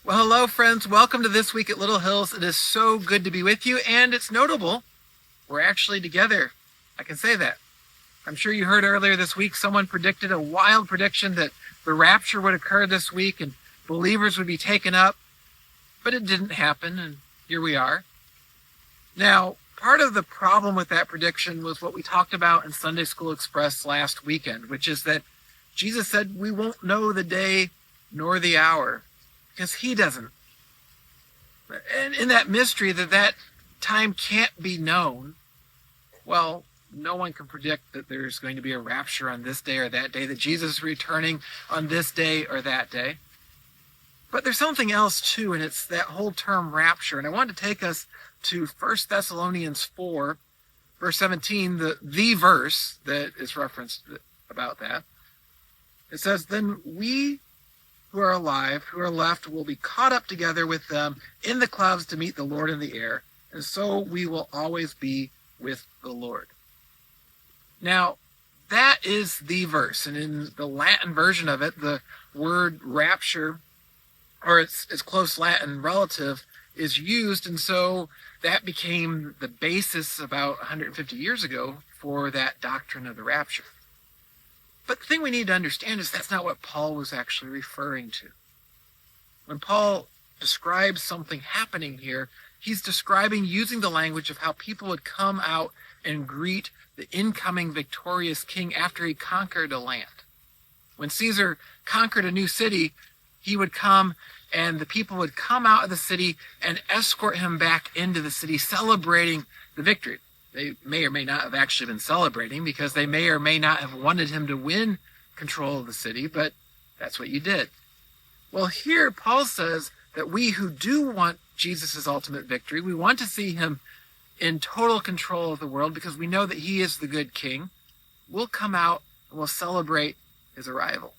Well, hello, friends. Welcome to This Week at Little Hills. It is so good to be with you, and it's notable. We're actually together. I can say that. I'm sure you heard earlier this week someone predicted a wild prediction that the rapture would occur this week and believers would be taken up, but it didn't happen, and here we are. Now, part of the problem with that prediction was what we talked about in Sunday School Express last weekend, which is that Jesus said we won't know the day nor the hour, because he doesn't. And in that mystery that time can't be known, well, no one can predict that there's going to be a rapture on this day or that day, that Jesus is returning on this day or that day. But there's something else too, and it's that whole term rapture. And I want to take us to 1 Thessalonians 4, verse 17, the verse that is referenced about that. It says, "Then we who are alive, who are left, will be caught up together with them in the clouds to meet the Lord in the air, and so we will always be with the Lord." Now, that is the verse, and in the Latin version of it, the word rapture, or its close Latin relative, is used, and so that became the basis about 150 years ago for that doctrine of the rapture. But the thing we need to understand is that's not what Paul was actually referring to. When Paul describes something happening here, he's describing using the language of how people would come out and greet the incoming victorious king after he conquered a land. When Caesar conquered a new city, he would come and the people would come out of the city and escort him back into the city, celebrating the victory. They may or may not have actually been celebrating because they may or may not have wanted him to win control of the city, but that's what you did. Well, here Paul says that we who do want Jesus' ultimate victory, we want to see him in total control of the world because we know that he is the good king, we'll come out and we'll celebrate his arrival.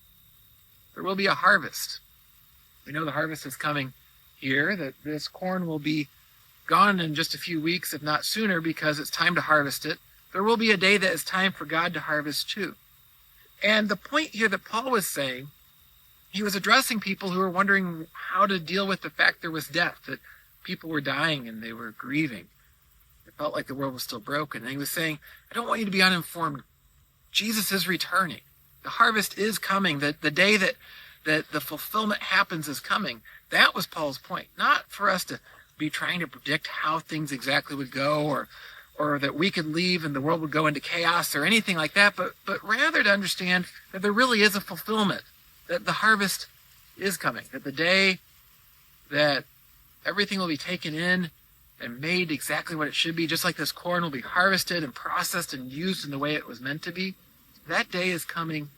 There will be a harvest. We know the harvest is coming here, that this corn will be gone in just a few weeks, if not sooner, because it's time to harvest it. There will be a day that is time for God to harvest too. And the point here that Paul was saying, he was addressing people who were wondering how to deal with the fact there was death, that people were dying and they were grieving. It felt like the world was still broken. And he was saying, I don't want you to be uninformed. Jesus is returning. The harvest is coming. The day that the fulfillment happens is coming. That was Paul's point. Not for us to be trying to predict how things exactly would go, or that we could leave and the world would go into chaos or anything like that, but rather to understand that there really is a fulfillment, that the harvest is coming, that the day that everything will be taken in and made exactly what it should be, just like this corn will be harvested and processed and used in the way it was meant to be, that day is coming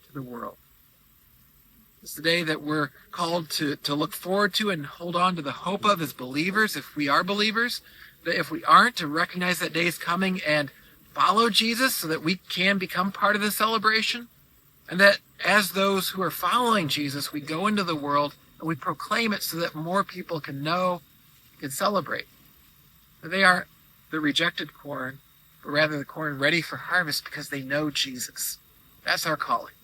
to the world. It's the day that we're called to look forward to and hold on to the hope of as believers, if we are believers. That if we aren't, to recognize that day is coming and follow Jesus so that we can become part of the celebration. And that as those who are following Jesus, we go into the world and we proclaim it so that more people can know, can celebrate. That they aren't the rejected corn, but rather the corn ready for harvest because they know Jesus. That's our calling.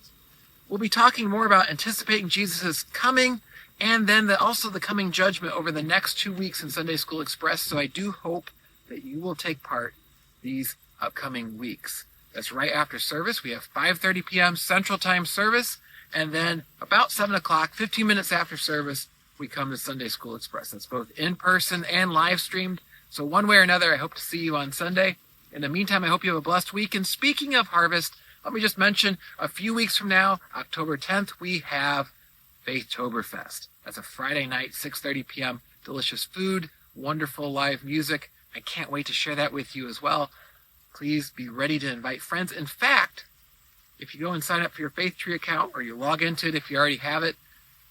We'll be talking more about anticipating Jesus' coming and then also the coming judgment over the next 2 weeks in Sunday School Express. So I do hope that you will take part these upcoming weeks. That's right after service. We have 5:30 p.m. Central Time service. And then about 7 o'clock, 15 minutes after service, we come to Sunday School Express. That's both in person and live streamed. So one way or another, I hope to see you on Sunday. In the meantime, I hope you have a blessed week. And speaking of harvest, let me just mention a few weeks from now, October 10th, we have Faithtoberfest. That's a Friday night, 6:30 p.m. Delicious food, wonderful live music. I can't wait to share that with you as well. Please be ready to invite friends. In fact, if you go and sign up for your Faith Tree account or you log into it if you already have it,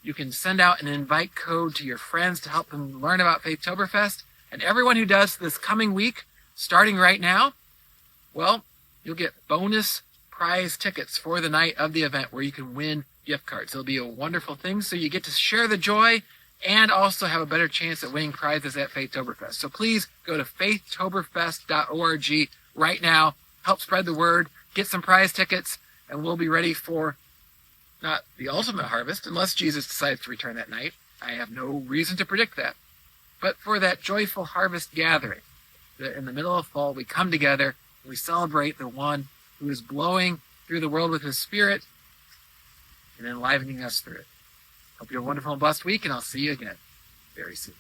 you can send out an invite code to your friends to help them learn about Faithtoberfest. And everyone who does this coming week, starting right now, well, you'll get bonus prize tickets for the night of the event where you can win gift cards. It'll be a wonderful thing. So you get to share the joy and also have a better chance at winning prizes at Faithtoberfest. So please go to faithtoberfest.org right now. Help spread the word. Get some prize tickets, and we'll be ready for not the ultimate harvest, unless Jesus decides to return that night, I have no reason to predict that. But for that joyful harvest gathering, that in the middle of fall, we come together, and we celebrate the one who is blowing through the world with his Spirit and enlivening us through it. Hope you have a wonderful and blessed week, and I'll see you again very soon.